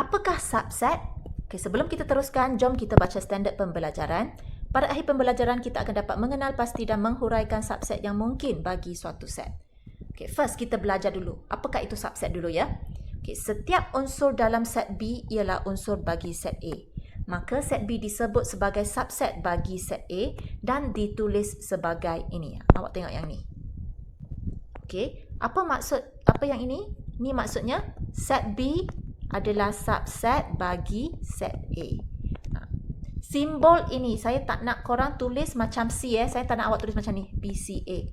Apakah subset? Okay, sebelum kita teruskan, jom kita baca standard pembelajaran. Pada akhir pembelajaran, kita akan dapat mengenal pasti dan menghuraikan subset yang mungkin bagi suatu set. Okay, first kita belajar dulu. Apakah itu subset dulu ya? Okay, setiap unsur dalam set B ialah unsur bagi set A. Maka set B disebut sebagai subset bagi set A dan ditulis sebagai ini. Awak tengok yang ni. Okay, apa yang ini? Ini maksudnya set B adalah subset bagi set A. Simbol ini saya tak nak korang tulis macam C saya tak nak awak tulis macam ni BCA.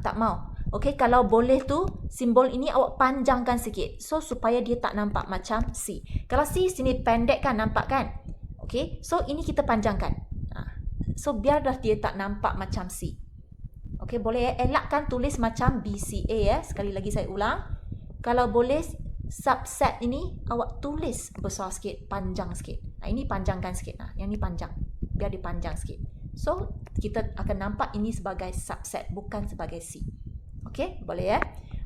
Tak mau. Okey, kalau boleh tu simbol ini awak panjangkan sikit so supaya dia tak nampak macam C. Kalau C sini pendek kan, nampak kan? Okey, so ini kita panjangkan. So biar dah dia tak nampak macam C. Okey, boleh elakkan tulis macam BCA Sekali lagi saya ulang. Kalau boleh subset ini awak tulis besar sikit, panjang sikit. Ini panjangkan sikit. Yang ni panjang. Biar dia panjang sikit. So, kita akan nampak ini sebagai subset, bukan sebagai C. Okey, boleh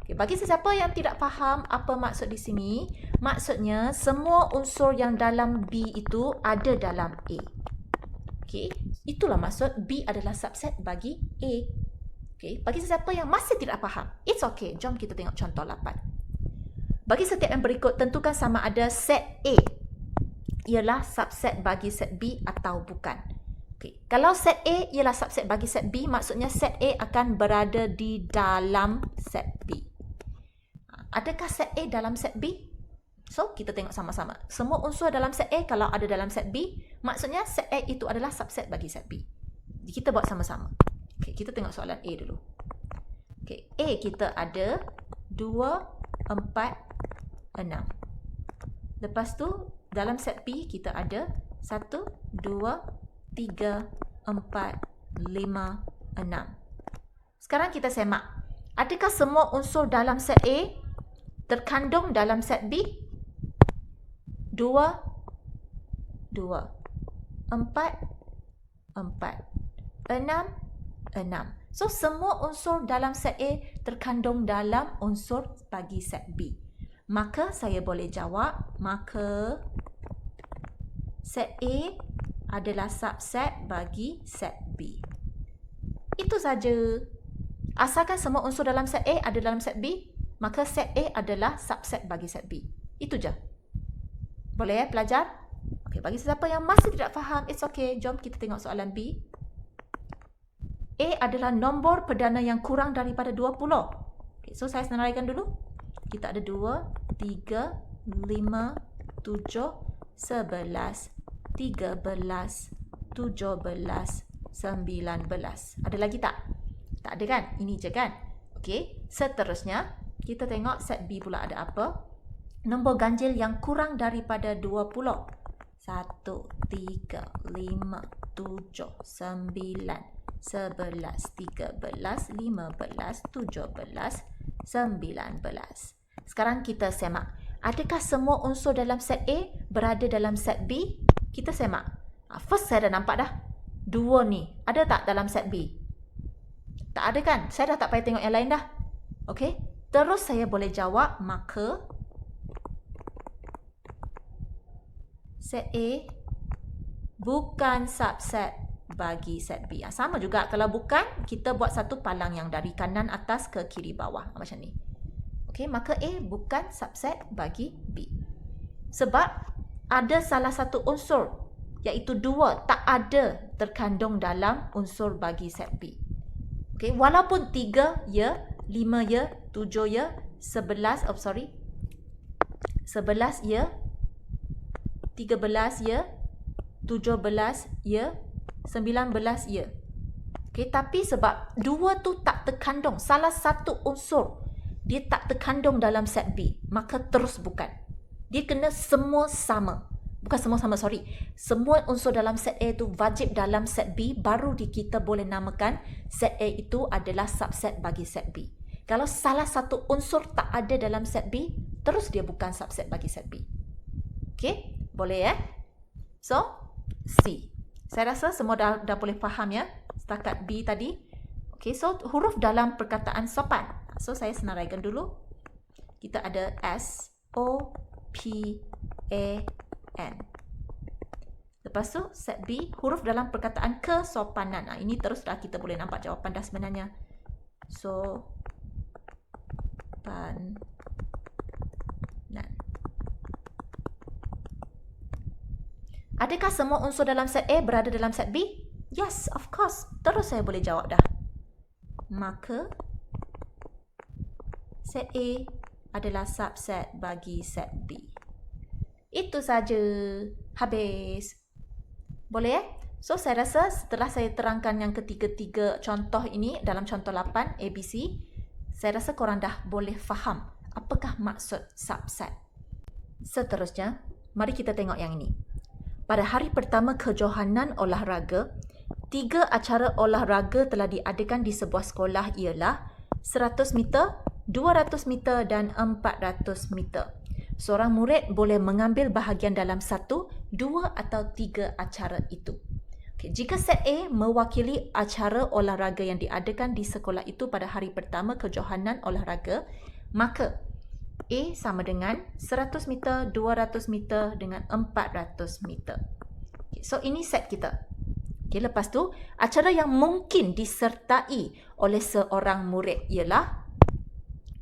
Okay, bagi sesiapa yang tidak faham apa maksud di sini, maksudnya semua unsur yang dalam B itu ada dalam A. Okey, itulah maksud B adalah subset bagi A. Okey, bagi sesiapa yang masih tidak faham, it's okay. Jom kita tengok contoh 8. Bagi setiap yang berikut, tentukan sama ada set A ialah subset bagi set B atau bukan. Okay. Kalau set A ialah subset bagi set B, maksudnya set A akan berada di dalam set B. Adakah set A dalam set B? So, kita tengok sama-sama. Semua unsur dalam set A kalau ada dalam set B, maksudnya set A itu adalah subset bagi set B. Kita buat sama-sama. Okay, kita tengok soalan A dulu. Okay, A kita ada 2, 4, 6. Lepas tu dalam set B kita ada 1, 2, 3, 4, 5, 6. Sekarang kita semak. Adakah semua unsur dalam set A terkandung dalam set B? 2, 4, 4, 6. So, semua unsur dalam set A terkandung dalam unsur bagi set B. Maka saya boleh jawab, maka set A adalah subset bagi set B. Itu saja. Asalkan semua unsur dalam set A ada dalam set B, maka set A adalah subset bagi set B. Itu je. Boleh pelajar? Okay, bagi sesiapa yang masih tidak faham, it's okay. Jom kita tengok soalan B. A adalah nombor perdana yang kurang daripada 20. Okay, so saya senaraikan dulu. Kita ada 2, 3, 5, 7, 11, 13, 17, 19. Ada lagi tak? Tak ada kan? Ini je kan? Okey, seterusnya kita tengok set B pula ada apa? Nombor ganjil yang kurang daripada 20. 1, 3, 5, 7, 9, 11, 13, 15, 17, 19. Sekarang kita semak. Adakah semua unsur dalam set A berada dalam set B? Kita semak. First saya dah nampak dah. 2 ni. Ada tak dalam set B? Tak ada kan? Saya dah tak payah tengok yang lain dah. Okey. Terus saya boleh jawab, maka set A bukan subset bagi set B. Sama juga. Kalau bukan, kita buat satu palang yang dari kanan atas ke kiri bawah. Macam ni. Okey, maka A bukan subset bagi B. Sebab ada salah satu unsur, iaitu 2, tak ada terkandung dalam unsur bagi set B. Okey, walaupun 3 ya, 5 ya, 7 ya, 11 ya, 13 ya, 17 ya, 19 ya. Okey, tapi sebab 2 tu tak terkandung, salah satu unsur dia tak terkandung dalam set B, maka terus bukan. Dia kena semua sama. Bukan semua sama, sorry. Semua unsur dalam set A itu wajib dalam set B, baru kita boleh namakan set A itu adalah subset bagi set B. Kalau salah satu unsur tak ada dalam set B, terus dia bukan subset bagi set B. Okey, boleh So, C. Saya rasa semua dah boleh faham ya, setakat B tadi. Okey, so huruf dalam perkataan sopan. So, saya senaraikan dulu. Kita ada S, O, P, N. Lepas tu set B, huruf dalam perkataan kesopanan. Ini terus dah kita boleh nampak jawapan dah sebenarnya. Sopanan. Adakah semua unsur dalam set A berada dalam set B? Yes, of course. Terus saya boleh jawab dah. Maka set A adalah subset bagi set B. Itu saja. Habis. Boleh? So, saya rasa setelah saya terangkan yang ketiga-tiga contoh ini dalam contoh 8 ABC, saya rasa korang dah boleh faham apakah maksud subset. Seterusnya, mari kita tengok yang ini. Pada hari pertama kejohanan olahraga, 3 acara olahraga telah diadakan di sebuah sekolah ialah 100 meter, 200 meter dan 400 meter. Seorang murid boleh mengambil bahagian dalam 1, 2 atau 3 acara itu. Jika set A mewakili acara olahraga yang diadakan di sekolah itu pada hari pertama kejohanan olahraga, maka A sama dengan 100 meter, 200 meter dengan 400 meter. So, ini set kita. Lepas tu, acara yang mungkin disertai oleh seorang murid ialah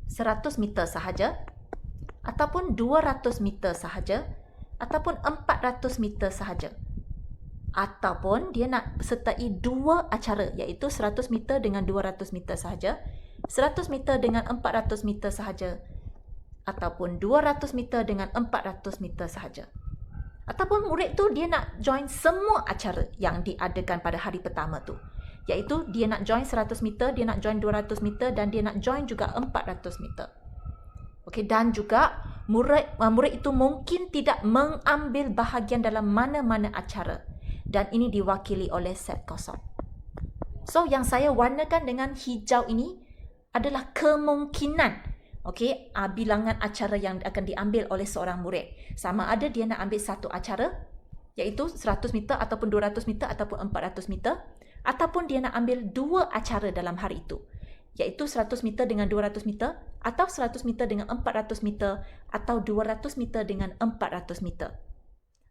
100 meter sahaja, ataupun 200 meter sahaja, ataupun 400 meter sahaja. Ataupun dia nak sertai 2 acara, iaitu 100 meter dengan 200 meter sahaja, 100 meter dengan 400 meter sahaja, ataupun 200 meter dengan 400 meter sahaja. Ataupun murid tu dia nak join semua acara yang diadakan pada hari pertama tu, iaitu dia nak join 100 meter, dia nak join 200 meter dan dia nak join juga 400 meter. Okey, dan juga murid itu mungkin tidak mengambil bahagian dalam mana-mana acara, dan ini diwakili oleh set kosong. So, yang saya warnakan dengan hijau ini adalah kemungkinan bilangan acara yang akan diambil oleh seorang murid. Sama ada dia nak ambil satu acara, iaitu 100 meter ataupun 200 meter ataupun 400 meter, ataupun dia nak ambil 2 acara dalam hari itu, iaitu 100 meter dengan 200 meter, atau 100 meter dengan 400 meter, atau 200 meter dengan 400 meter.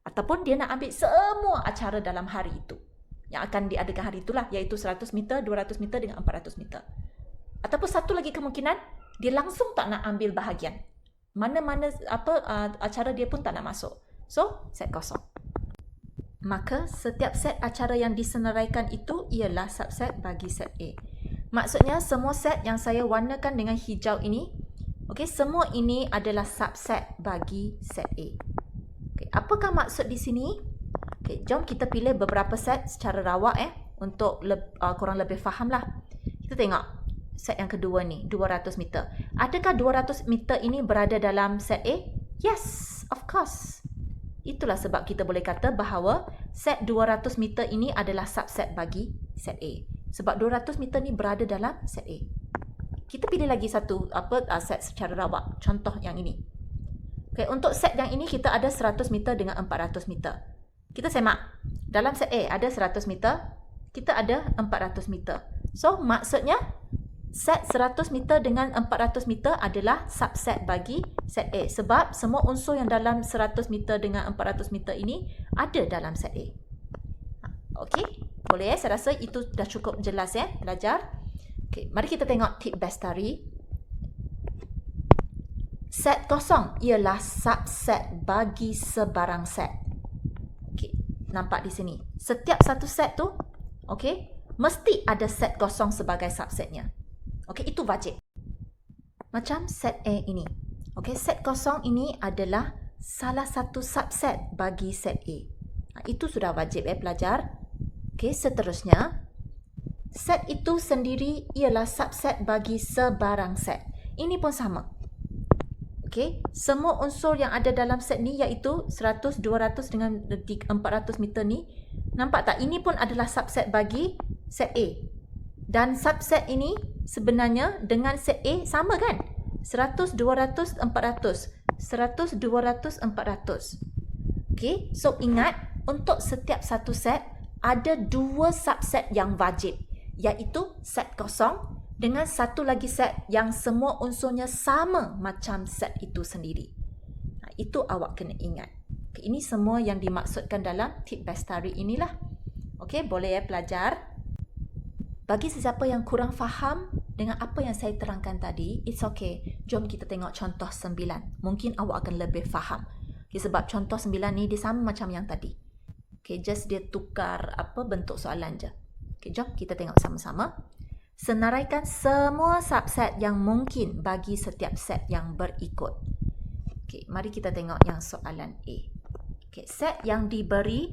Ataupun dia nak ambil semua acara dalam hari itu, yang akan diadakan hari itulah, iaitu 100 meter, 200 meter dengan 400 meter. Ataupun satu lagi kemungkinan, dia langsung tak nak ambil bahagian. Mana-mana acara dia pun tak nak masuk. So, set kosong. Maka, setiap set acara yang disenaraikan itu ialah subset bagi set A. Maksudnya, semua set yang saya warnakan dengan hijau ini, semua ini adalah subset bagi set A. Apakah maksud di sini? Jom kita pilih beberapa set secara rawak untuk korang lebih faham lah. Kita tengok set yang kedua ni, 200 meter. Adakah 200 meter ini berada dalam set A? Yes, of course. Itulah sebab kita boleh kata bahawa set 200 meter ini adalah subset bagi set A. Sebab 200 meter ni berada dalam set A. Kita pilih lagi satu set secara rawak. Contoh yang ini. Untuk set yang ini kita ada 100 meter dengan 400 meter. Kita semak. Dalam set A ada 100 meter, kita ada 400 meter. So, maksudnya set 100 meter dengan 400 meter adalah subset bagi set A. Sebab semua unsur yang dalam 100 meter dengan 400 meter ini ada dalam set A. Okey? Boleh saya rasa itu dah cukup jelas belajar. Okey, mari kita tengok tip Bestari. Set kosong ialah subset bagi sebarang set. Okey, nampak di sini. Setiap satu set tu, mesti ada set kosong sebagai subsetnya. Itu wajib. Macam set A ini. Set kosong ini adalah salah satu subset bagi set A. Itu sudah wajib pelajar. Seterusnya, set itu sendiri ialah subset bagi sebarang set. Ini pun sama. Semua unsur yang ada dalam set ni iaitu 100, 200 dengan 400 meter ni. Nampak tak? Ini pun adalah subset bagi set A. Dan subset ini sebenarnya dengan set A sama kan? 100, 200, 400. 100, 200, 400. So ingat, untuk setiap satu set, ada 2 subset yang wajib. Iaitu set kosong dengan satu lagi set yang semua unsurnya sama macam set itu sendiri. Itu awak kena ingat. Okay, ini semua yang dimaksudkan dalam tip bestari inilah. Okey, boleh ya pelajar? Bagi sesiapa yang kurang faham dengan apa yang saya terangkan tadi, it's okay. Jom kita tengok contoh 9. Mungkin awak akan lebih faham. Okay, sebab contoh 9 ni dia sama macam yang tadi. Okay, just dia tukar apa bentuk soalan je. Okay, jom kita tengok sama-sama. Senaraikan semua subset yang mungkin bagi setiap set yang berikut. Okay, mari kita tengok yang soalan A. Okay, set yang diberi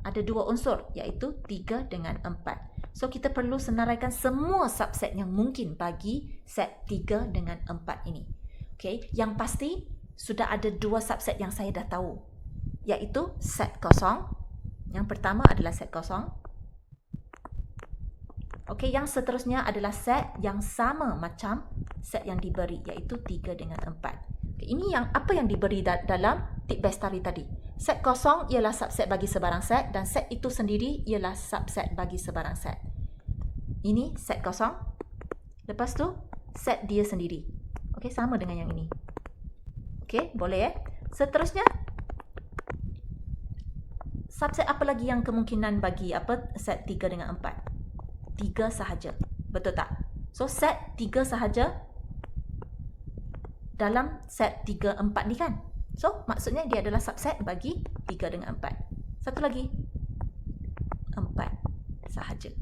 ada 2 unsur, iaitu 3 dengan 4. So, kita perlu senaraikan semua subset yang mungkin bagi set 3 dengan 4 ini. Okay, yang pasti sudah ada 2 subset yang saya dah tahu, iaitu set kosong. Yang pertama adalah set kosong. Okay, yang seterusnya adalah set yang sama macam set yang diberi, iaitu 3 dengan 4. Okay, ini apa yang diberi dalam tip bestari tadi. Set kosong ialah subset bagi sebarang set dan set itu sendiri ialah subset bagi sebarang set. Ini set kosong. Lepas tu, set dia sendiri. Okey, sama dengan yang ini. Okey, boleh ya? Seterusnya, subset apa lagi yang kemungkinan bagi set 3 dengan 4? 3 sahaja. Betul tak? So, set 3 sahaja dalam set 3, 4 ni kan? So, maksudnya dia adalah subset bagi 3 dengan 4. Satu lagi. 4 sahaja.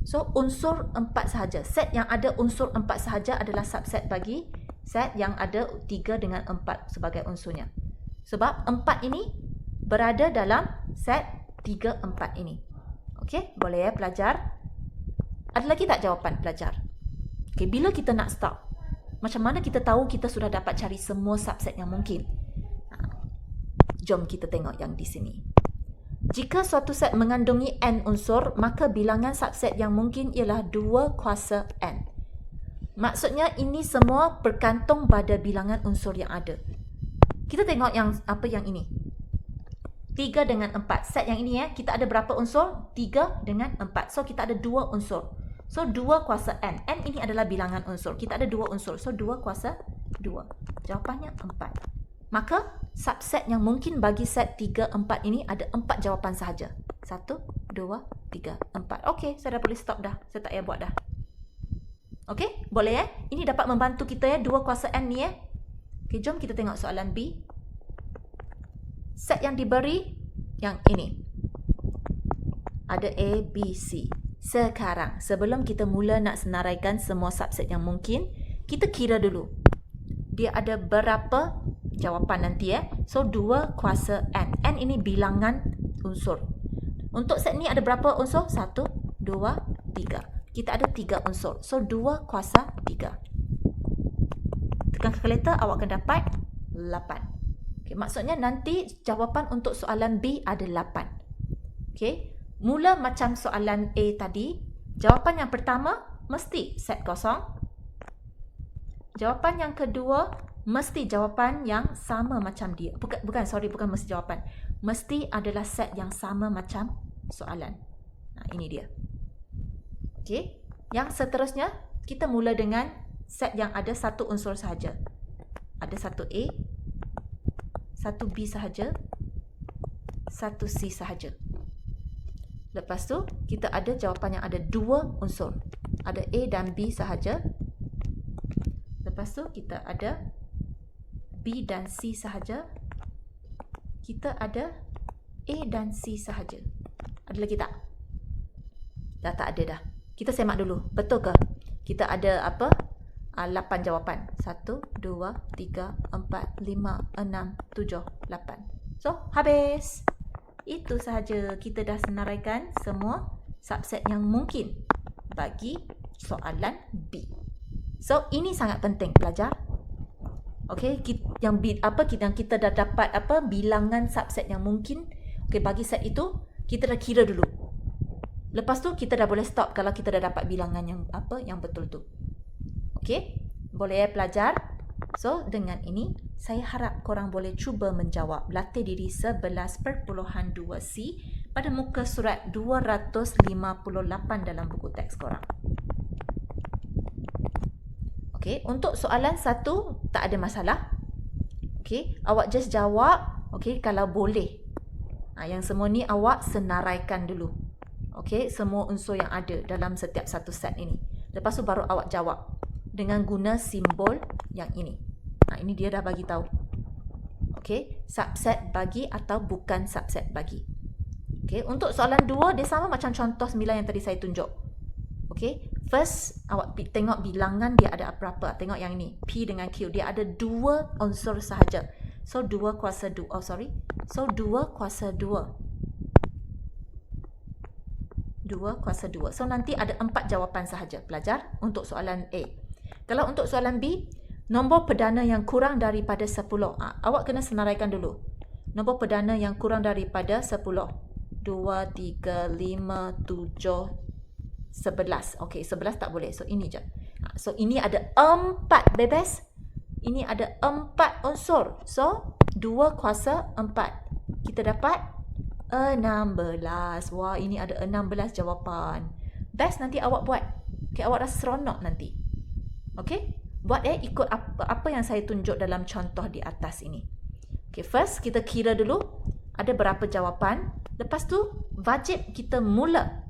So, unsur 4 sahaja. Set yang ada unsur 4 sahaja adalah subset bagi set yang ada 3 dengan 4 sebagai unsurnya. Sebab 4 ini berada dalam set 3, 4 ini. Okey, boleh ya pelajar? Ada lagi tak jawapan pelajar? Okey, bila kita nak stop? Macam mana kita tahu kita sudah dapat cari semua subset yang mungkin? Jom kita tengok yang di sini. Jika suatu set mengandungi n unsur, maka bilangan subset yang mungkin ialah 2 kuasa n. Maksudnya ini semua bergantung pada bilangan unsur yang ada. Kita tengok yang ini. 3 dengan 4. Set yang ini kita ada berapa unsur? 3 dengan 4. So kita ada 2 unsur. So 2 kuasa n. N ini adalah bilangan unsur. Kita ada 2 unsur. So 2 kuasa 2. Jawapannya 4. Maka subset yang mungkin bagi set 3, 4 ini ada 4 jawapan sahaja. 1, 2, 3, 4. Okey, saya dah boleh stop dah. Saya tak payah buat dah. Okey, boleh ya? Ini dapat membantu kita ya, 2 kuasa n ni ya. Okey, jom kita tengok soalan B. Set yang diberi yang ini. Ada A, B, C. Sekarang, sebelum kita mula nak senaraikan semua subset yang mungkin, kita kira dulu. Dia ada berapa jawapan nanti ya. So 2 kuasa n. N ini bilangan unsur. Untuk set ni ada berapa unsur? 1, 2, 3. Kita ada 3 unsur. So 2 kuasa 3. Tekan kalkulator, awak akan dapat 8. Okay, maksudnya nanti jawapan untuk soalan B ada 8. Okay. Mula macam soalan A tadi, jawapan yang pertama mesti set kosong. Jawapan yang kedua mesti jawapan yang sama macam dia. Bukan mesti jawapan. Mesti adalah set yang sama macam soalan. Nah, ini dia. Okey. Yang seterusnya, kita mula dengan set yang ada satu unsur sahaja. Ada satu A, satu B sahaja, satu C sahaja. Lepas tu, kita ada jawapan yang ada 2 unsur. Ada A dan B sahaja. Lepas tu, kita ada B dan C sahaja. Kita ada A dan C sahaja. Ada lagi tak? Dah tak ada dah. Kita semak dulu. Betul ke? Kita ada 8 jawapan. 1, 2, 3, 4, 5, 6, 7, 8. So, habis. Itu sahaja. Kita dah senaraikan semua subset yang mungkin bagi soalan B. So, ini sangat penting pelajar. Okey, yang kita dah dapat bilangan subset yang mungkin. Okey, bagi set itu kita dah kira dulu. Lepas tu kita dah boleh stop kalau kita dah dapat bilangan yang betul tu. Okey, boleh ya pelajar? So, dengan ini saya harap korang boleh cuba menjawab latih diri 11.2C pada muka surat 258 dalam buku teks korang. Okey, untuk soalan 1 tak ada masalah. Okey, awak just jawab Okey, kalau boleh. Yang semua ni awak senaraikan dulu. Okey, semua unsur yang ada dalam setiap satu set ini. Lepas tu baru awak jawab dengan guna simbol yang ini. Ini dia dah bagi tahu. Okey, subset bagi atau bukan subset bagi. Okey, untuk soalan 2 dia sama macam contoh 9 yang tadi saya tunjuk. Okey, first awak tengok bilangan dia ada berapa. Tengok yang ini, P dengan Q, dia ada 2 unsur sahaja. So 2 kuasa 2. So 2 kuasa 2. 2 kuasa 2. So nanti ada 4 jawapan sahaja pelajar untuk soalan A. Kalau untuk soalan B, nombor perdana yang kurang daripada 10. Awak kena senaraikan dulu. Nombor perdana yang kurang daripada 10. 2, 3, 5, 7, 11. Okey, 11 tak boleh. So ini je. So ini ada 4 bebas. Ini ada 4 unsur. So 2 kuasa 4. Kita dapat 16. Wah, ini ada 16 jawapan. Best nanti awak buat. Okay, awak rasa seronok nanti. Okay, buat ikut apa yang saya tunjuk dalam contoh di atas ini. Okay, first kita kira dulu ada berapa jawapan. Lepas tu wajib kita mula.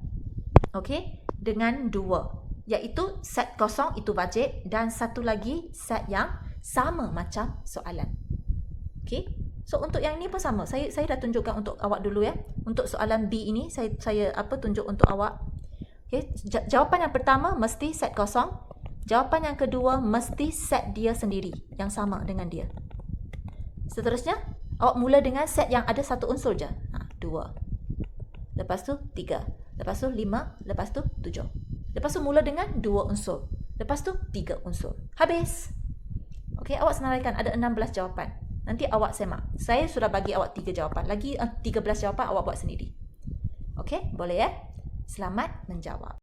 Okay, dengan 2. Iaitu set kosong itu wajib dan satu lagi set yang sama macam soalan. Okay, so untuk yang ini pun sama. Saya dah tunjukkan untuk awak dulu ya. Untuk soalan B ini saya tunjuk untuk awak. Okay, jawapan yang pertama mesti set kosong. Jawapan yang kedua mesti set dia sendiri yang sama dengan dia. Seterusnya awak mula dengan set yang ada satu unsur je. 2. Lepas tu 3. Lepas tu 5. Lepas tu 7. Lepas tu mula dengan 2 unsur. Lepas tu 3 unsur. Habis. Okey, awak senaraikan ada 16 jawapan. Nanti awak semak. Saya sudah bagi awak 3 jawapan. Lagi 13 jawapan awak buat sendiri. Okey, boleh ya? Selamat menjawab.